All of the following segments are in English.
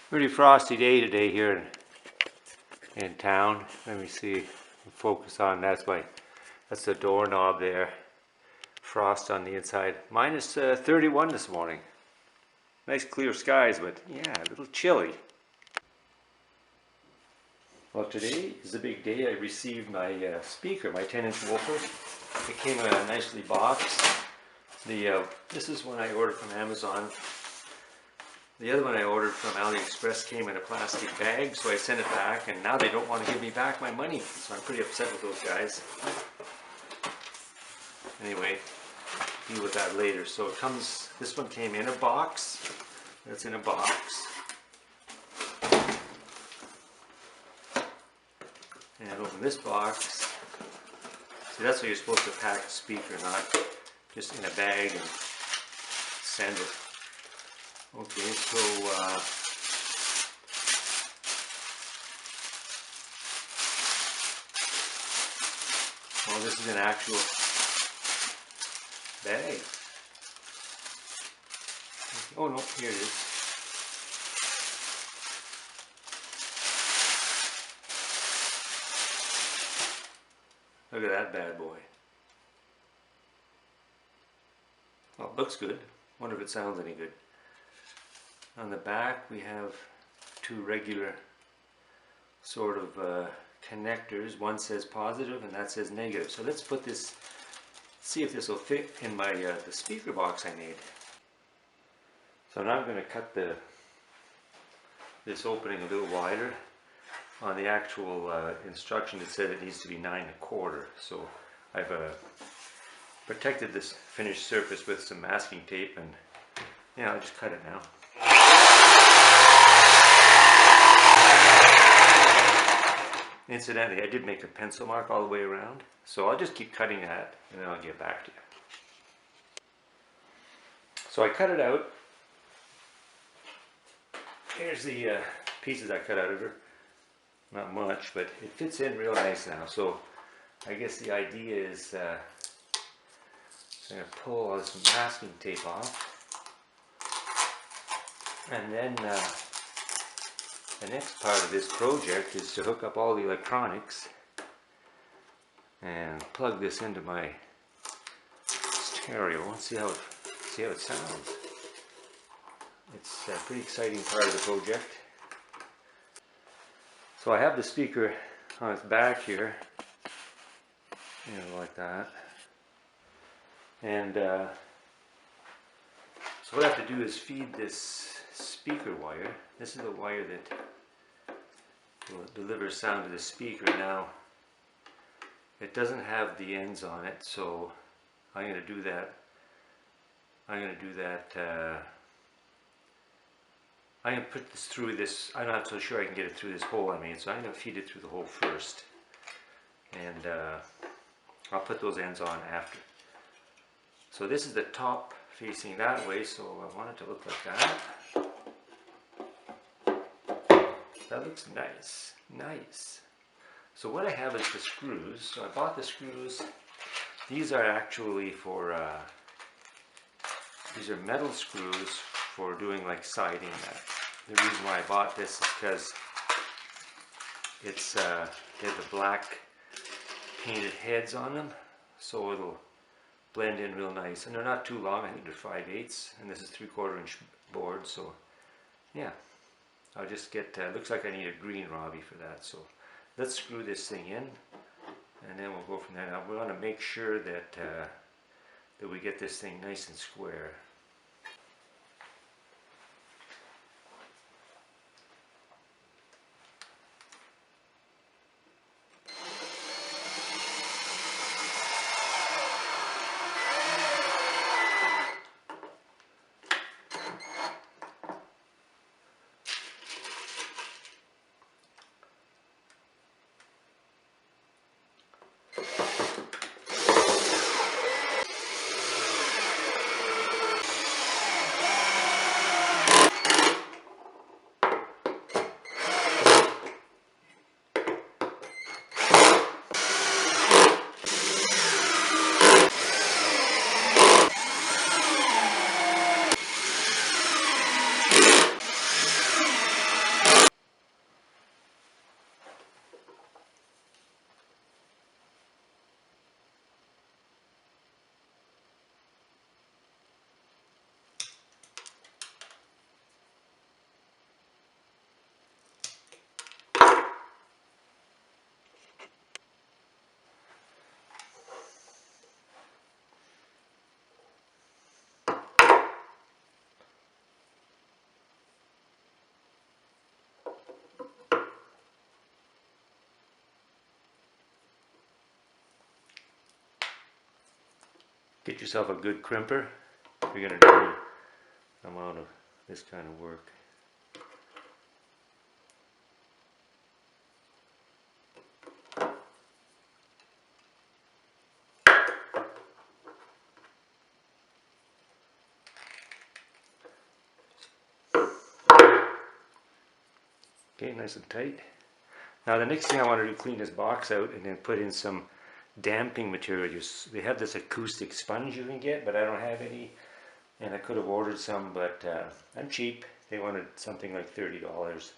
Pretty frosty day today here in town. Let me see, focus on, that's the doorknob there. Frost on the inside. Minus 31 this morning. Nice clear skies, but yeah, a little chilly. Well, today is a big day. I received my speaker, my 10-inch woofer. It came in a nicely boxed. This is one I ordered from Amazon. The other one I ordered from AliExpress came in a plastic bag, so I sent it back, and now they don't want to give me back my money, so I'm pretty upset with those guys. Anyway, deal with that later. So it comes, this one came in a box. That's in a box. And open this box. See, that's what you're supposed to pack the speaker, not just in a bag and send it. Okay, so well, this is an actual bag. Oh no, here it is. Look at that bad boy. Well, it looks good. Wonder if it sounds any good. On the back we have two regular sort of connectors. One says positive and that says negative. So let's put this, see if this will fit in my the speaker box I made. So now I'm going to cut this opening a little wider. On the actual instruction it said it needs to be 9 1/4. So I've protected this finished surface with some masking tape, and yeah, I'll just cut it now. Incidentally, I did make a pencil mark all the way around, so I'll just keep cutting that and then I'll get back to you. So I cut it out. Here's the pieces I cut out of her. Not much, but it fits in real nice now. So I guess the idea is I'm going to pull all this masking tape off. And then the next part of this project is to hook up all the electronics and plug this into my stereo and see how it sounds. It's a pretty exciting part of the project. So I have the speaker on its back here, you know, like that. And so what I have to do is feed this speaker wire. This is the wire that will deliver sound to the speaker. Now, it doesn't have the ends on it, so I'm going to do that. I'm going to put this through this. I'm not so sure I can get it through this hole I made, so I'm going to feed it through the hole first. And I'll put those ends on after. So this is the top facing that way, so I want it to look like that. That looks nice. Nice. So what I have is the screws. So I bought the screws. These are actually for, these are metal screws for doing like siding. The reason why I bought this is because it's they have the black painted heads on them, so it'll blend in real nice. And they're not too long. I think they're 5/8, and this is 3/4 inch board. So yeah, I'll just get. Looks like I need a green Robbie for that. So let's screw this thing in, and then we'll go from there. Now we want to make sure that that we get this thing nice and square. Get yourself a good crimper if you're going to do an amount of this kind of work. Okay, nice and tight. Now the next thing I want to do, clean this box out and then put in some damping material. They have this acoustic sponge you can get, but I don't have any. And I could have ordered some, but I'm cheap. They wanted something like $30.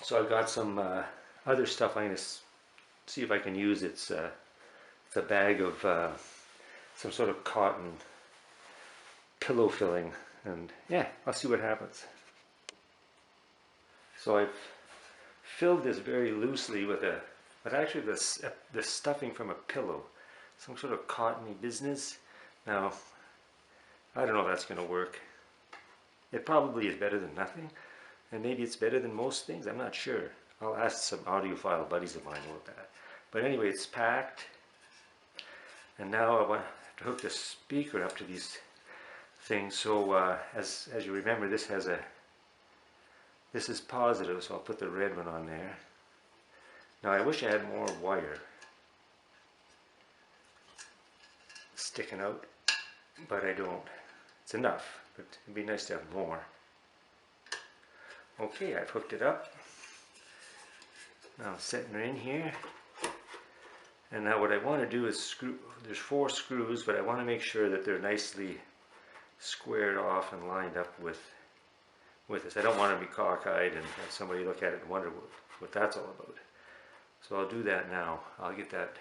So I got some other stuff I'm going to see if I can use. It's a bag of some sort of cotton pillow filling. And yeah, I'll see what happens. So I've filled this very loosely with actually the stuffing from a pillow, some sort of cottony business. Now, I don't know if that's going to work. It probably is better than nothing, and maybe it's better than most things. I'm not sure. I'll ask some audiophile buddies of mine about that. But anyway, it's packed, and now I want to hook the speaker up to these things. So as you remember, this is positive, so I'll put the red one on there. Now I wish I had more wire sticking out, but I don't. It's enough, but it'd be nice to have more. Okay, I've hooked it up. Now I'm setting her in here. And now what I want to do is screw, there's 4 screws, but I want to make sure that they're nicely squared off and lined up with this. I don't want to be cockeyed and have somebody look at it and wonder what that's all about. So I'll do that now. I'll get that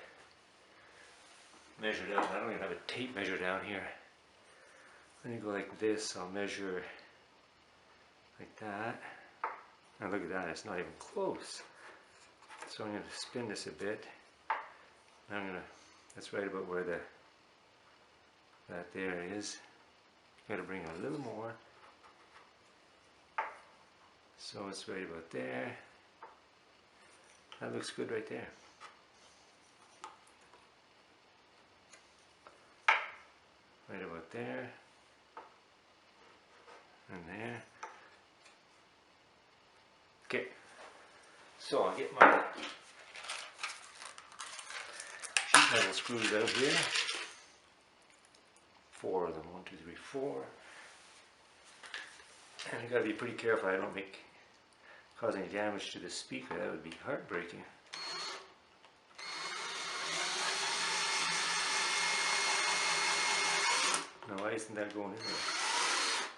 measured out. I don't even have a tape measure down here. Let me go like this. I'll measure like that. And look at that, it's not even close. So I'm going to spin this a bit. That's right about where that there is. Got to bring a little more. So it's right about there. That looks good right there. Right about there. And there. Okay. So I'll get my sheet metal screws out here. 4 of them. 1, 2, 3, 4. And you gotta be pretty careful I don't cause any damage to the speaker. That would be heartbreaking. Now why isn't that going in there?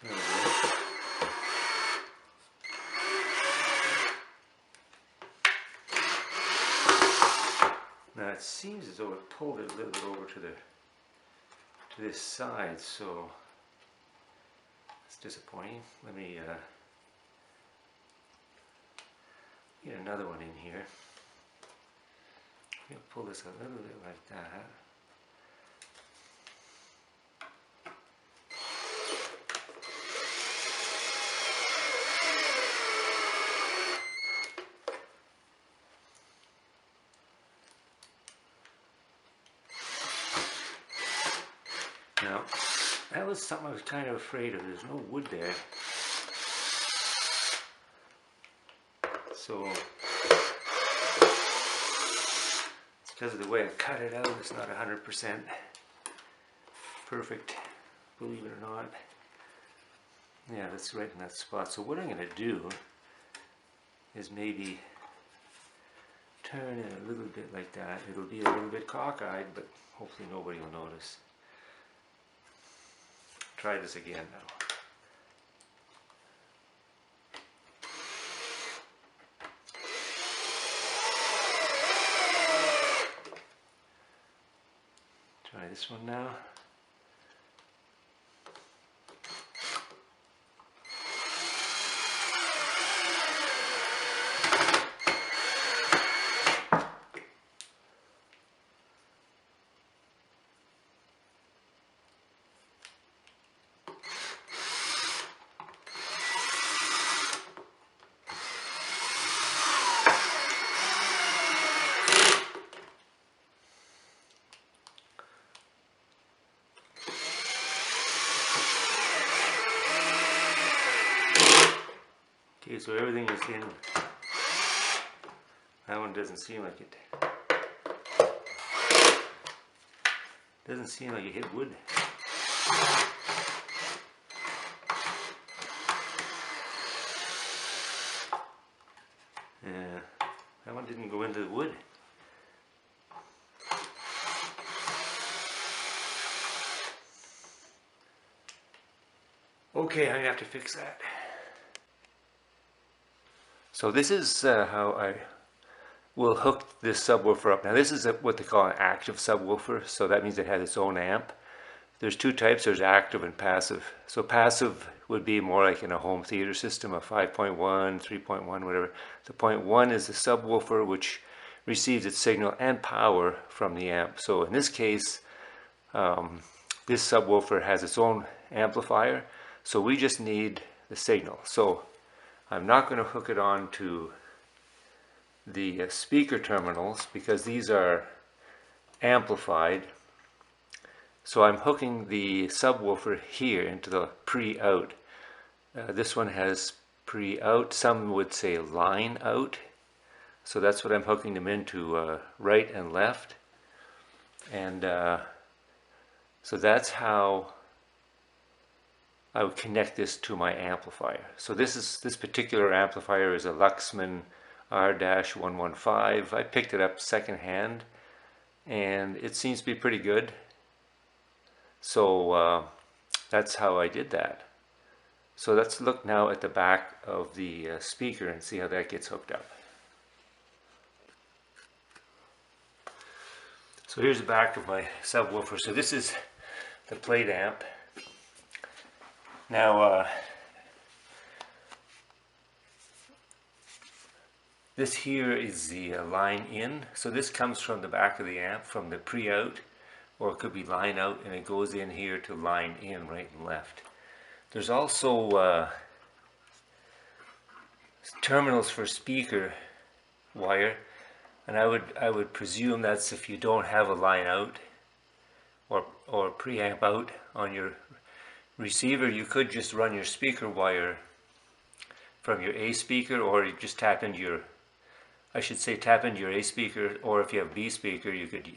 There we go. Now it seems as though it pulled it a little bit over to this side, so it's disappointing. Let me get another one in here. I'm going to pull this a little bit like that. Now, that was something I was kind of afraid of. There's no wood there. So, it's because of the way I cut it out. It's not 100% perfect, believe it or not. Yeah, that's right in that spot. So what I'm going to do is maybe turn it a little bit like that. It'll be a little bit cockeyed, but hopefully nobody will notice. Try this again now. Try this one now. Okay, so everything is in. That one doesn't seem like it. Doesn't seem like it hit wood. Yeah, that one didn't go into the wood. Okay, I'm gonna have to fix that. So this is how I will hook this subwoofer up. Now this is what they call an active subwoofer, so that means it has its own amp. There's two types, there's active and passive. So passive would be more like in a home theater system, a 5.1, 3.1, whatever. The 0.1 is the subwoofer, which receives its signal and power from the amp. So in this case, this subwoofer has its own amplifier, so we just need the signal. So I'm not going to hook it on to the speaker terminals because these are amplified. So I'm hooking the subwoofer here into the pre-out. This one has pre-out, some would say line out. So that's what I'm hooking them into, right and left. And so that's how I would connect this to my amplifier. So this particular amplifier is a Luxman R-115. I picked it up secondhand and it seems to be pretty good. So that's how I did that. So let's look now at the back of the speaker and see how that gets hooked up. So here's the back of my subwoofer. So this is the plate amp. Now this here is the line in. So this comes from the back of the amp, from the pre-out, or it could be line out, and it goes in here to line in, right and left. There's also terminals for speaker wire, and I would presume that's if you don't have a line out or preamp out on your receiver, you could just run your speaker wire from your A speaker, or you just tap into your, I should say tap into your A speaker, or if you have B speaker, you could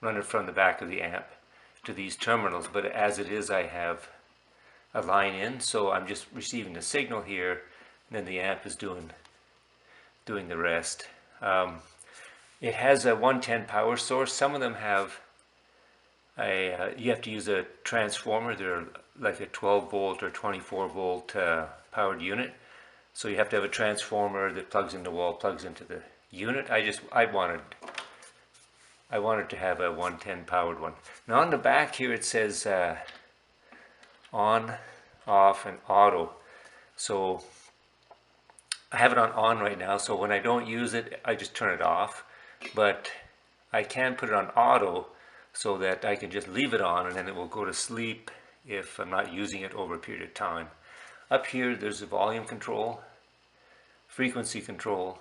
run it from the back of the amp to these terminals. But as it is, I have a line in, so I'm just receiving the signal here, and then the amp is doing the rest. It has a 110 power source. Some of them have you have to use a transformer. They're like a 12 volt or 24 volt powered unit. So you have to have a transformer that plugs into the wall, plugs into the unit. I wanted to have a 110 powered one. Now on the back here it says on, off, and auto. So I have it on right now, so when I don't use it, I just turn it off. But I can put it on auto so that I can just leave it on and then it will go to sleep if I'm not using it over a period of time. Up here there's a volume control, frequency control,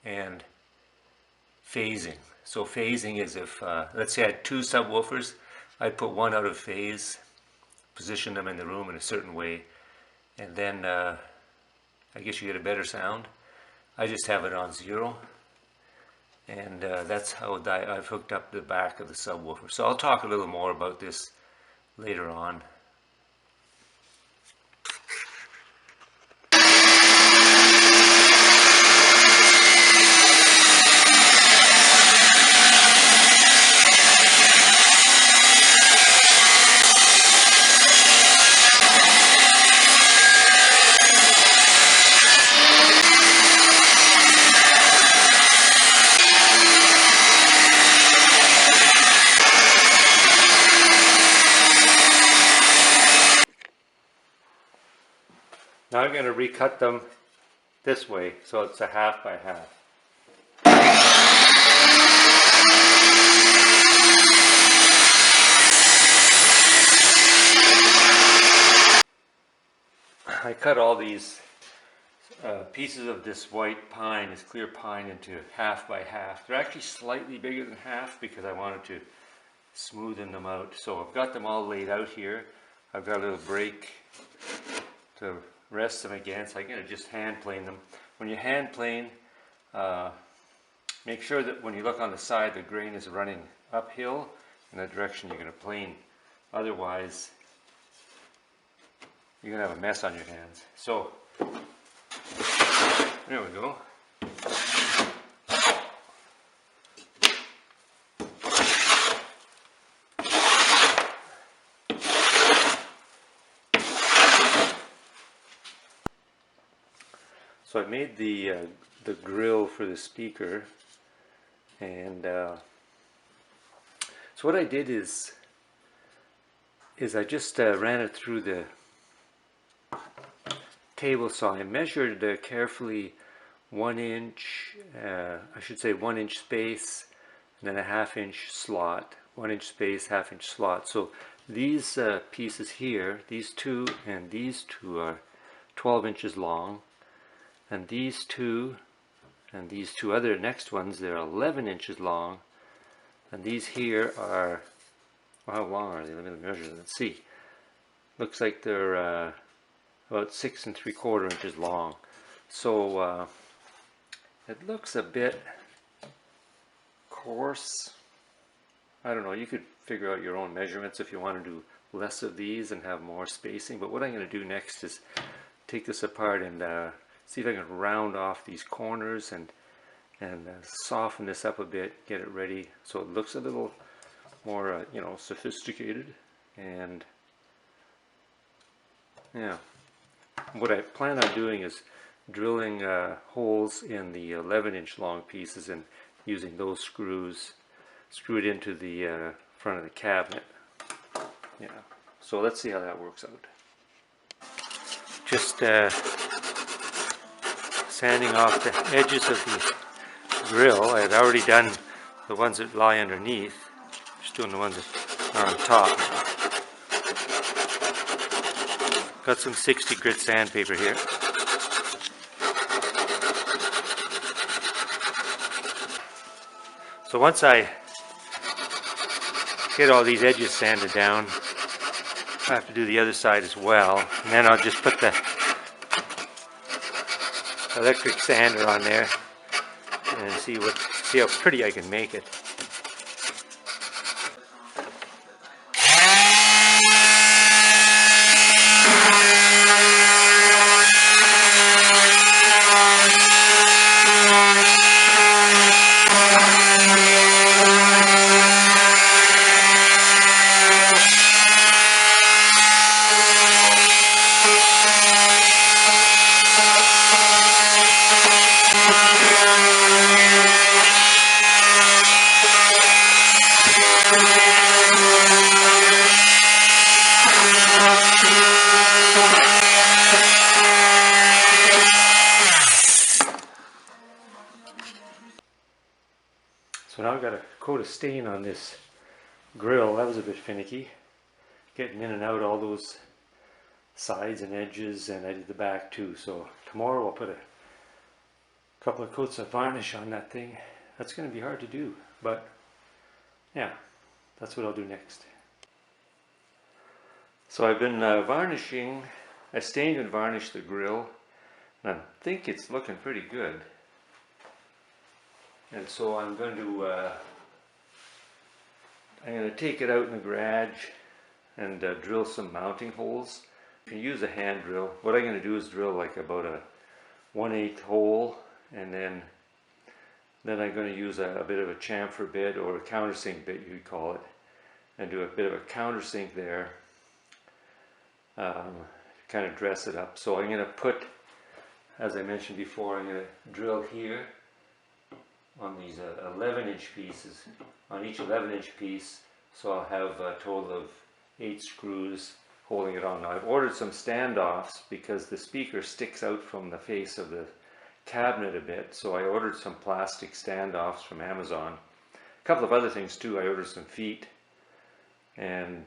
and phasing. So phasing is if, let's say I had two subwoofers, I'd put one out of phase, position them in the room in a certain way, and then I guess you get a better sound. I just have it on 0, and that's how I've hooked up the back of the subwoofer. So I'll talk a little more about this later on. Now I'm going to recut them this way, so it's a half by half. I cut all these pieces of this white pine, this clear pine, into half by half. They're actually slightly bigger than half because I wanted to smoothen them out. So I've got them all laid out here. I've got a little break to rest them again, so I'm going to just hand plane them. When you hand plane, make sure that when you look on the side, the grain is running uphill in the direction you're going to plane. Otherwise, you're going to have a mess on your hands. So, there we go. So I made the grill for the speaker, and so what I did is I just ran it through the table saw. I measured carefully 1 inch, I should say 1 inch space, and then a 1/2 inch slot. 1 inch space, 1/2 inch slot. So these pieces here, these two and these two are 12 inches long. And these two and these two other next ones, they're 11 inches long. And these here are, well, how long are they? Let me measure them. Let's see. Looks like they're about 6 3/4 inches long. So it looks a bit coarse. I don't know. You could figure out your own measurements if you want to do less of these and have more spacing. But what I'm going to do next is take this apart and see if I can round off these corners and soften this up a bit, get it ready so it looks a little more, you know, sophisticated. And yeah, what I plan on doing is drilling holes in the 11-inch long pieces and using those screws, screw it into the front of the cabinet. Yeah, so let's see how that works out. Just sanding off the edges of the grill. I had already done the ones that lie underneath, just doing the ones that are on top. Got some 60 grit sandpaper here. So once I get all these edges sanded down, I have to do the other side as well, and then I'll just put the electric sander on there and see how pretty I can make it. So now I've got a coat of stain on this grill. That was a bit finicky, getting in and out all those sides and edges, and I did the back too. So tomorrow I'll put a couple of coats of varnish on that thing. That's going to be hard to do, but yeah, that's what I'll do next. So I've been varnishing. I stained and varnished the grill, and I think it's looking pretty good. And so I'm going to take it out in the garage and drill some mounting holes. You can use a hand drill. What I'm going to do is drill like about a 1/8 hole, and then I'm going to use a bit of a chamfer bit, or a countersink bit you could call it, and do a bit of a countersink there, kind of dress it up. So I'm going to put, as I mentioned before, I'm going to drill here on these 11-inch pieces, on each 11-inch piece, so I'll have a total of 8 screws holding it on. Now I've ordered some standoffs because the speaker sticks out from the face of the cabinet a bit, so I ordered some plastic standoffs from Amazon. A couple of other things too. I ordered some feet and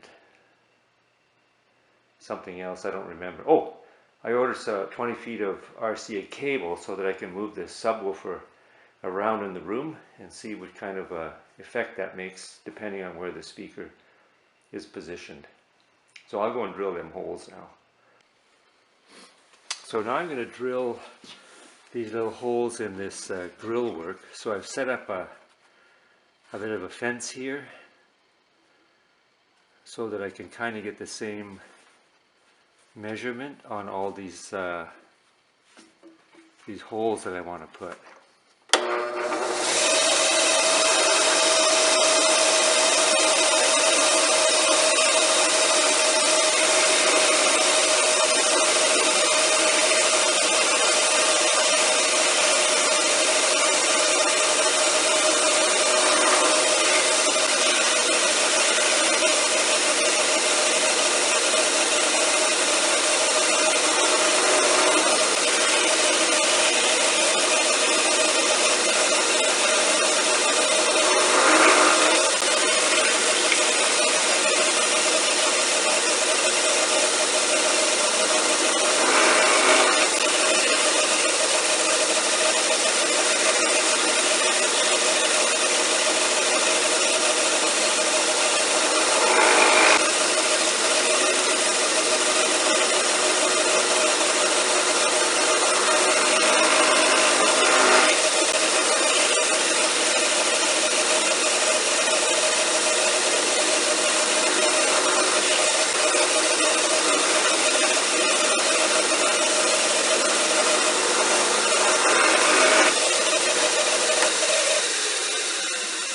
something else I don't remember. Oh, I ordered 20 feet of RCA cable so that I can move this subwoofer around in the room and see what kind of effect that makes depending on where the speaker is positioned. So I'll go and drill them holes now. So now I'm going to drill these little holes in this grill work. So I've set up a bit of a fence here so that I can kind of get the same measurement on all these holes that I want to put.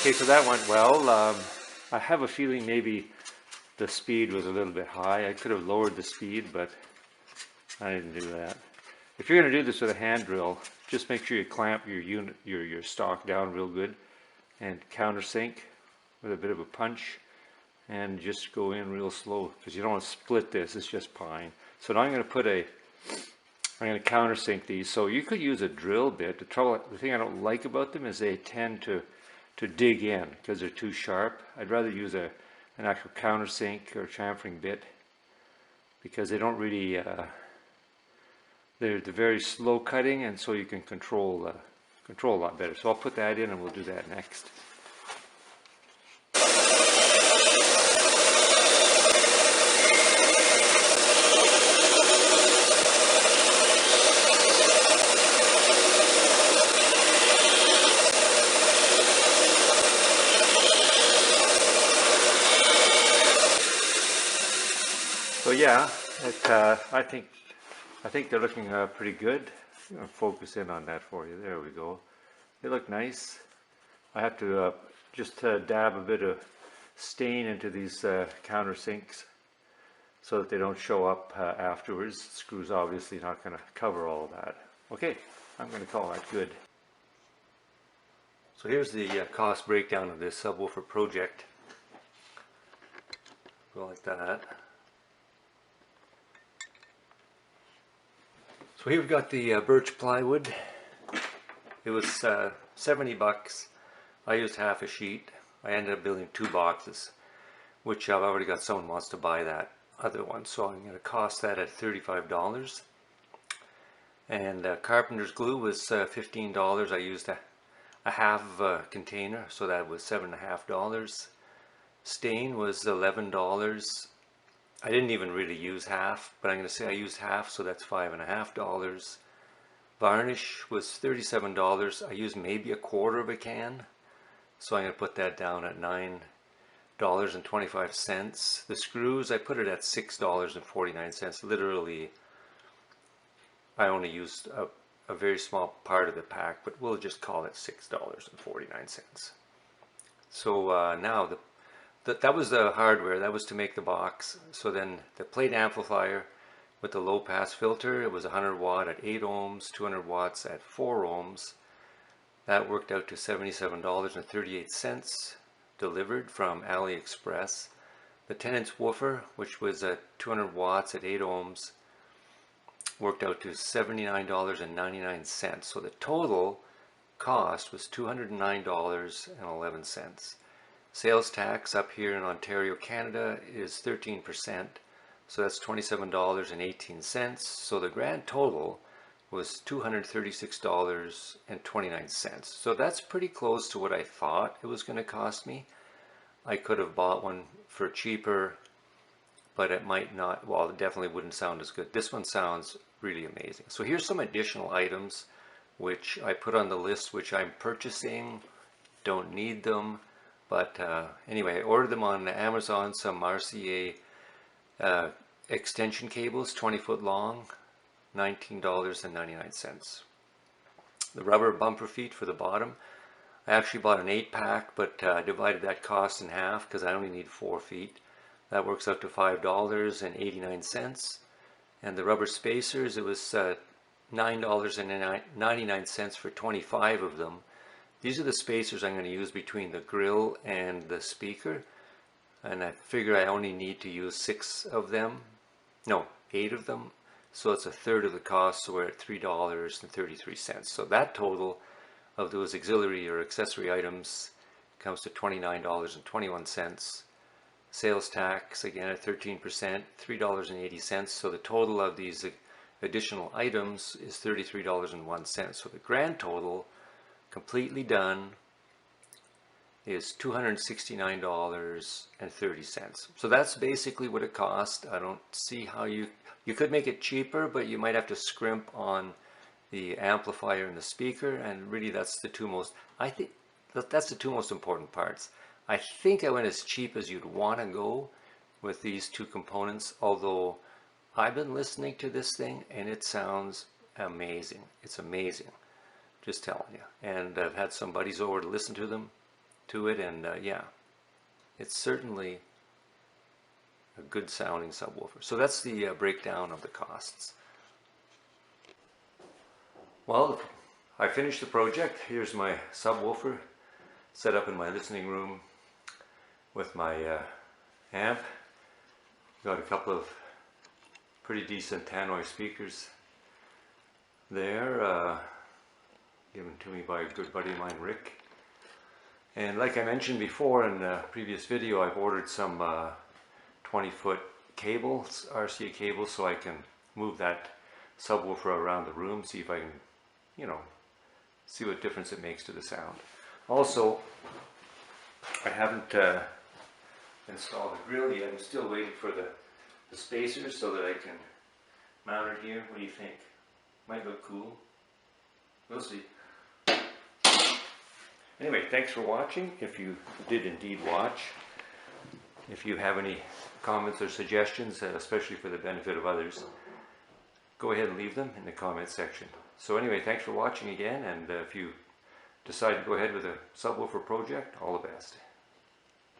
Okay, so that went well. I have a feeling maybe the speed was a little bit high. I could have lowered the speed, but I didn't do that. If you're going to do this with a hand drill, just make sure you clamp your unit, your stock down real good, and countersink with a bit of a punch, and just go in real slow because you don't want to split this. It's just pine. So now I'm going to countersink these. So you could use a drill bit. The thing I don't like about them is they tend to dig in because they're too sharp. I'd rather use an actual countersink or chamfering bit because they don't really, they're very slow cutting, and so you can control a lot better. So I'll put that in and we'll do that next. So yeah, I think they're looking pretty good. I'm going to focus in on that for you. There we go. They look nice. I have to just dab a bit of stain into these countersinks so that they don't show up afterwards. The screw's obviously not going to cover all of that. Okay, I'm going to call that good. So here's the cost breakdown of this subwoofer project. Go like that. So here we've got the birch plywood. It was 70 bucks. I used half a sheet. I ended up building 2 boxes, which I've already got someone wants to buy that other one. So I'm going to cost that at $35. And carpenter's glue was $15. I used a half container, so that was $7.50. Stain was $11. I didn't even really use half, but I'm going to say I used half, so that's $5.50. Varnish was $37. I used maybe a quarter of a can, so I'm going to put that down at $9.25. The screws, I put it at $6.49. Literally, I only used a very small part of the pack, but we'll just call it $6.49. So now that was the hardware. That was to make the box. So then the plate amplifier with the low pass filter, it was 100 watt at 8 ohms, 200 watts at 4 ohms. That worked out to $77.38 delivered from AliExpress. The 10-inch woofer, which was at 200 watts at 8 ohms, worked out to $79.99. So the total cost was $209.11. Sales tax up here in Ontario, Canada is 13%, so that's $27.18. So the grand total was $236.29. So that's pretty close to what I thought it was going to cost me. I could have bought one for cheaper, but it might not, well, it definitely wouldn't sound as good. This one sounds really amazing. So here's some additional items which I put on the list which I'm purchasing. Don't need them, but anyway, I ordered them on Amazon, some RCA extension cables, 20-foot long, $19.99. The rubber bumper feet for the bottom, I actually bought an 8-pack, but divided that cost in half because I only need 4 feet. That works out to $5.89. And the rubber spacers, it was $9.99 for 25 of them. These are the spacers I'm going to use between the grill and the speaker. And I figure I only need to use 6 of them. No, 8 of them. So it's a third of the cost, so we're at $3.33. So that total of those auxiliary or accessory items comes to $29.21. Sales tax, again at 13%, $3.80. So the total of these additional items is $33.01. So the grand total, completely done, is $269.30. So that's basically what it cost. I don't see how you could make it cheaper, but you might have to scrimp on the amplifier and the speaker, and really that's the two most, I think that's the two most important parts. I think I went as cheap as you'd want to go with these two components, although I've been listening to this thing and it sounds amazing. It's amazing, just telling you. And I've had some buddies over to listen to it, and yeah, it's certainly a good sounding subwoofer. So that's the breakdown of the costs. Well, I finished the project. Here's my subwoofer set up in my listening room with my amp. Got a couple of pretty decent tannoy speakers there, given to me by a good buddy of mine, Rick. And like I mentioned before in a previous video, I've ordered some 20-foot cables, RCA cables, so I can move that subwoofer around the room, see if I can, you know, see what difference it makes to the sound. Also, I haven't installed the grill yet. I'm still waiting for the spacers so that I can mount it here. What do you think? Might look cool. We'll see. Anyway, thanks for watching, if you did indeed watch. If you have any comments or suggestions, especially for the benefit of others, go ahead and leave them in the comment section. So anyway, thanks for watching again, and if you decide to go ahead with a subwoofer project, all the best.